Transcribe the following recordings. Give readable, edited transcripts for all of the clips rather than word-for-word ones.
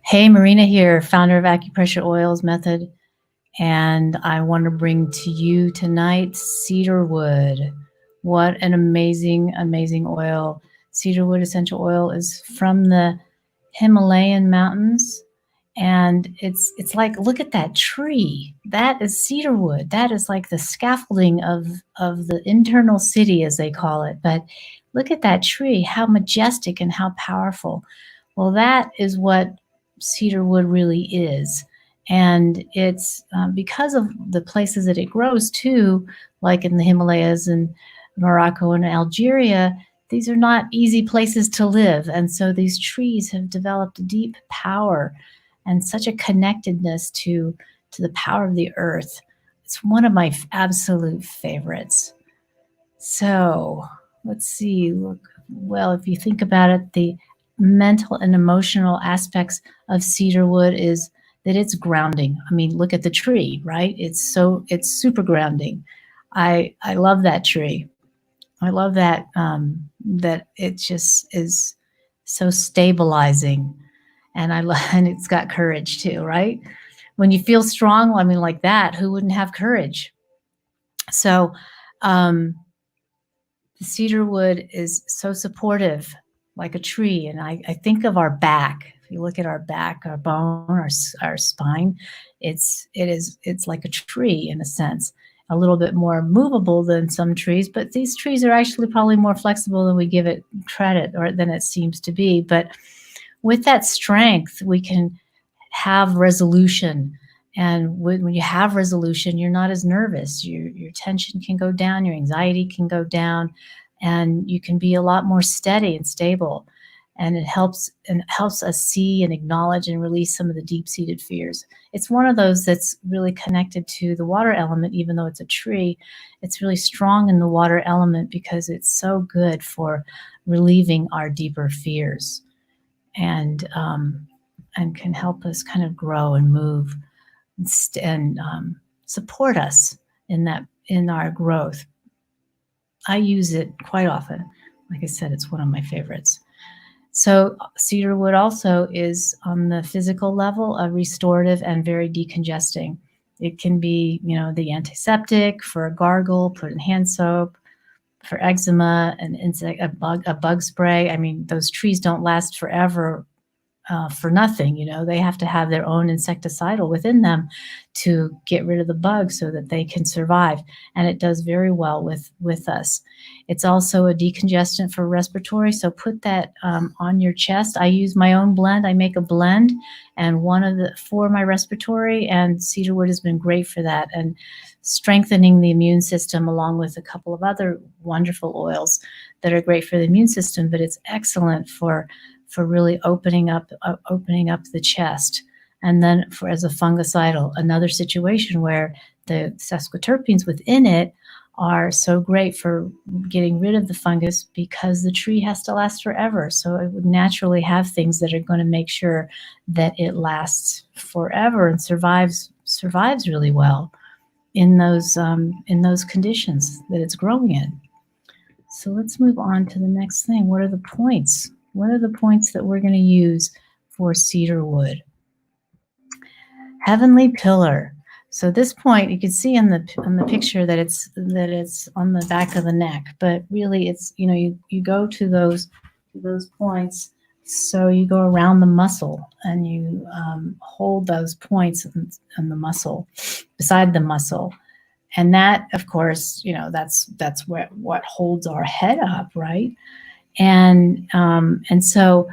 Hey, Marina here, founder of Acupressure Oils Method, and I want to bring to you tonight cedarwood. What an amazing, amazing oil. Cedarwood essential oil is from the Himalayan mountains, and it's like, look at that tree. That is cedarwood. That is like the scaffolding of the internal city, as they call it. But look at that tree, how majestic and how powerful. Well, that is what cedarwood really is. And it's because of the places that it grows too, like in the Himalayas and Morocco and Algeria, these are not easy places to live. And so these trees have developed a deep power and such a connectedness to the power of the earth. It's one of my absolute favorites. So let's see. Look, well, if you think about it, the mental and emotional aspects of cedarwood is that it's grounding. I mean, look at the tree, right? It's super grounding. I love that tree. I love that that it just is so stabilizing, and I love, and it's got courage too, right? When you feel strong, I mean, like that, who wouldn't have courage? So, um, the cedar wood is so supportive, like a tree. And I think of our back. If you look at our back, our bone, our spine, it's like a tree in a sense, a little bit more movable than some trees. But these trees are actually probably more flexible than we give it credit, or than it seems to be. But with that strength, we can have resolution. And when you have resolution, you're not as nervous. Your tension can go down, your anxiety can go down, and you can be a lot more steady and stable. And it helps us see and acknowledge and release some of the deep-seated fears. It's one of those that's really connected to the water element, even though it's a tree. It's really strong in the water element because it's so good for relieving our deeper fears, and can help us kind of grow and move and support us in our growth. I use it quite often. Like I said, it's one of my favorites. So cedarwood also is, on the physical level, a restorative and very decongesting. It can be, the antiseptic for a gargle, put in hand soap, for eczema, an insect, a bug spray. I mean, those trees don't last forever for nothing. They have to have their own insecticidal within them to get rid of the bugs so that they can survive. And it does very well with us. It's also a decongestant for respiratory. So put that on your chest. I use my own blend. I make a blend, and for my respiratory, and cedarwood has been great for that, and strengthening the immune system, along with a couple of other wonderful oils that are great for the immune system. But it's excellent for really opening up the chest. And then as a fungicidal, another situation where the sesquiterpenes within it are so great for getting rid of the fungus, because the tree has to last forever. So it would naturally have things that are going to make sure that it lasts forever and survives really well in those conditions that it's growing in. So let's move on to the next thing. What are the points? What are the points that we're going to use for cedarwood? Heavenly pillar. So this point, you can see on the picture that it's on the back of the neck, but really it's, you go to those points. So you go around the muscle, and you hold those points on the muscle, beside the muscle. And that, of course, that's what holds our head up, right? And so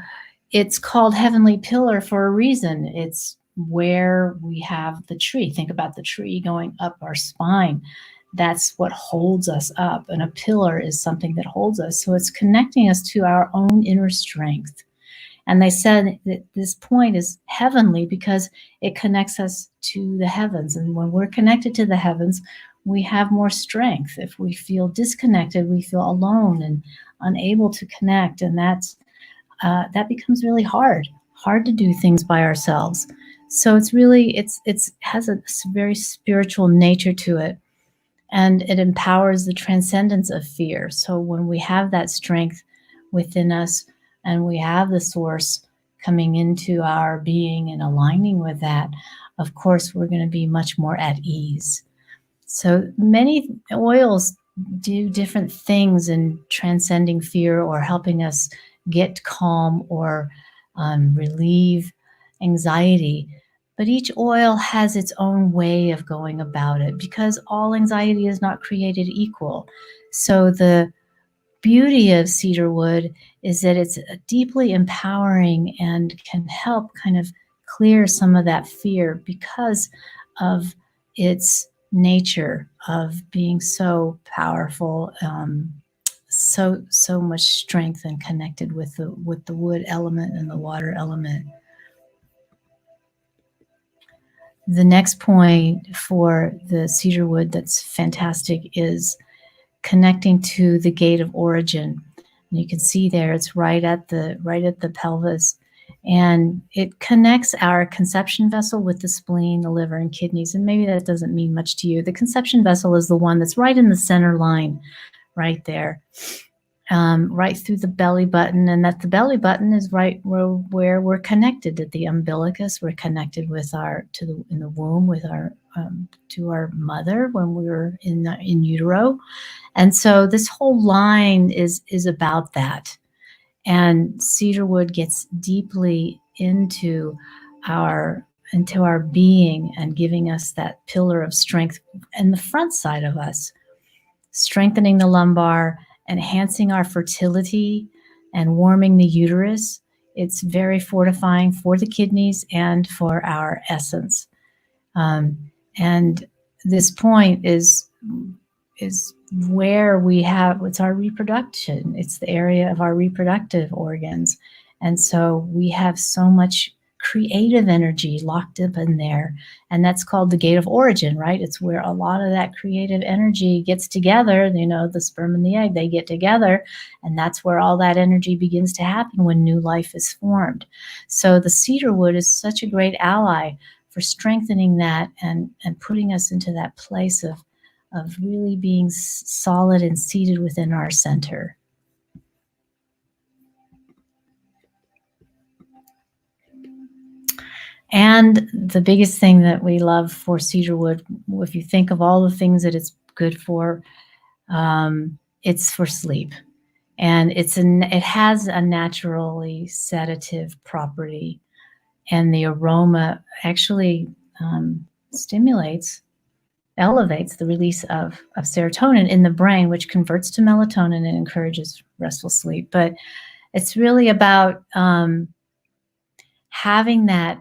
it's called heavenly pillar for a reason. It's where we have the tree. Think about the tree going up our spine. That's what holds us up. And a pillar is something that holds us. So it's connecting us to our own inner strength. And they said that this point is heavenly because it connects us to the heavens. And when we're connected to the heavens, we have more strength. If we feel disconnected, we feel alone and unable to connect. And that becomes really hard to do things by ourselves. So it's really, it has a very spiritual nature to it. And it empowers the transcendence of fear. So when we have that strength within us, and we have the source coming into our being and aligning with that, of course, we're going to be much more at ease. So many oils do different things in transcending fear or helping us get calm or relieve anxiety. But each oil has its own way of going about it because all anxiety is not created equal. So the beauty of cedarwood is that it's deeply empowering and can help kind of clear some of that fear because of its nature of being so powerful, so much strength and connected with the wood element and the water element. The next point for the cedarwood that's fantastic is connecting to the gate of origin. And you can see there it's right at the pelvis, and it connects our conception vessel with the spleen, the liver, and kidneys. And maybe that doesn't mean much to you. The conception vessel is the one that's right in the center line, right there, right through the belly button, and that the belly button is right where we're connected at the umbilicus. We're connected with in the womb with our to our mother when we were in utero. And so this whole line is about that. And cedarwood gets deeply into our being and giving us that pillar of strength in the front side of us, strengthening the lumbar, enhancing our fertility, and warming the uterus. It's very fortifying for the kidneys and for our essence. And this point is where it's our reproduction. It's the area of our reproductive organs. And so we have so much creative energy locked up in there. And that's called the gate of origin, right? It's where a lot of that creative energy gets together. The sperm and the egg, they get together. And that's where all that energy begins to happen when new life is formed. So the cedarwood is such a great ally for strengthening that and putting us into that place of really being solid and seated within our center. And the biggest thing that we love for cedarwood, if you think of all the things that it's good for, it's for sleep. And it has a naturally sedative property. And the aroma actually elevates the release of serotonin in the brain, which converts to melatonin and encourages restful sleep. But it's really about having that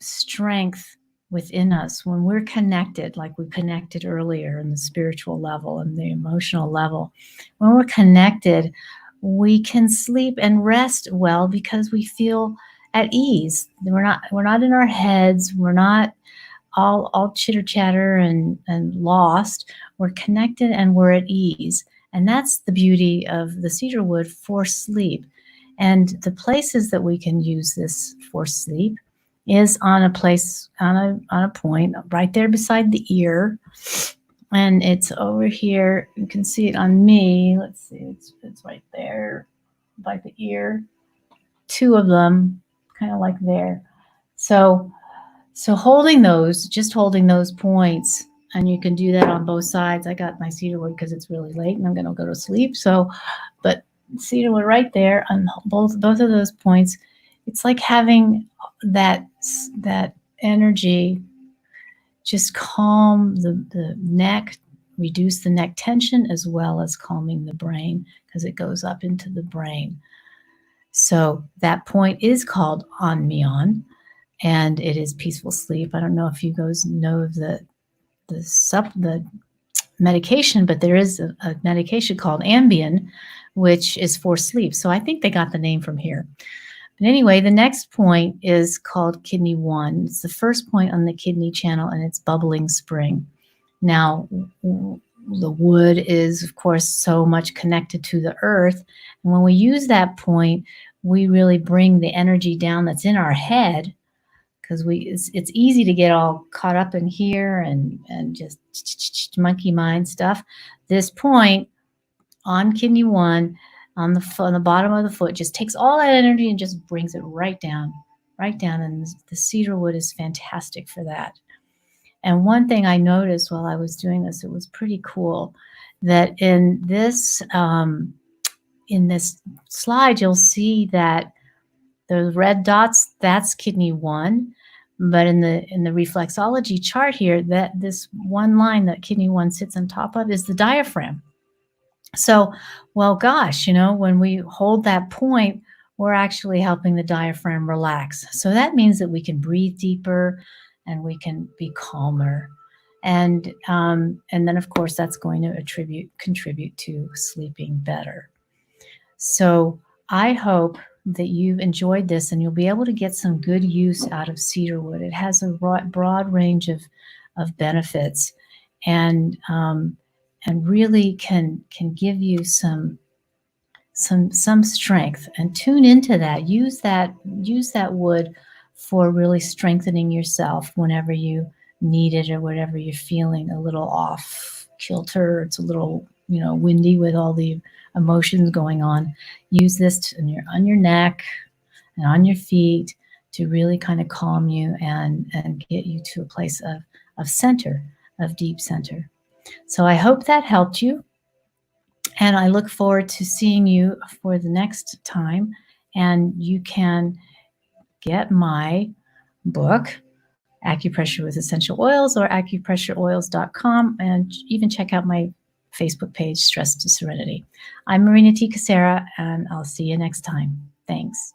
strength within us when we're connected, like we connected earlier in the spiritual level and the emotional level. When we're connected, we can sleep and rest well because we feel at ease. We're not in our heads. We're not all chitter chatter and lost. We're connected and we're at ease. And that's the beauty of the cedarwood for sleep. And the places that we can use this for sleep is on a point right there beside the ear. And it's over here. You can see it on me. Let's see, it's right there by the ear. Two of them, kind of like there. So holding those points, and you can do that on both sides. I got my cedarwood because it's really late and I'm going to go to sleep. But cedarwood right there on both of those points, it's like having that energy just calm the neck, reduce the neck tension, as well as calming the brain because it goes up into the brain. So that point is called On Myon, and it is peaceful sleep. I don't know if you guys know the medication, but there is a medication called Ambien, which is for sleep. So I think they got the name from here. But anyway, the next point is called Kidney 1. It's the first point on the kidney channel, and it's bubbling spring. Now, the wood is, of course, so much connected to the earth. And when we use that point, we really bring the energy down that's in our head, because it's easy to get all caught up in here and just monkey mind stuff. This point on Kidney 1 on the foot, on the bottom of the foot, just takes all that energy and just brings it right down, right down. And the cedar wood is fantastic for that. And one thing I noticed while I was doing this, it was pretty cool, that in this slide, you'll see that the red dots, that's kidney 1. But in the reflexology chart here, that this one line that kidney 1 sits on top of is the diaphragm. So, well, gosh, when we hold that point, we're actually helping the diaphragm relax. So that means that we can breathe deeper and we can be calmer. And then, of course, that's going to contribute to sleeping better. So I hope that you've enjoyed this and you'll be able to get some good use out of cedarwood. It has a broad range of benefits, and really can give you some strength. And tune into that. Use that wood for really strengthening yourself whenever you need it, or whatever you're feeling a little off kilter. It's a little windy with all the emotions going on. Use this on your neck and on your feet to really kind of calm you and get you to a place of center, of deep center. So I hope that helped you, and I look forward to seeing you for the next time. And you can get my book, Acupressure with Essential Oils, or acupressureoils.com, and even check out my Facebook page, Stress to Serenity. I'm Marina Ty-Kisera, and I'll see you next time. Thanks.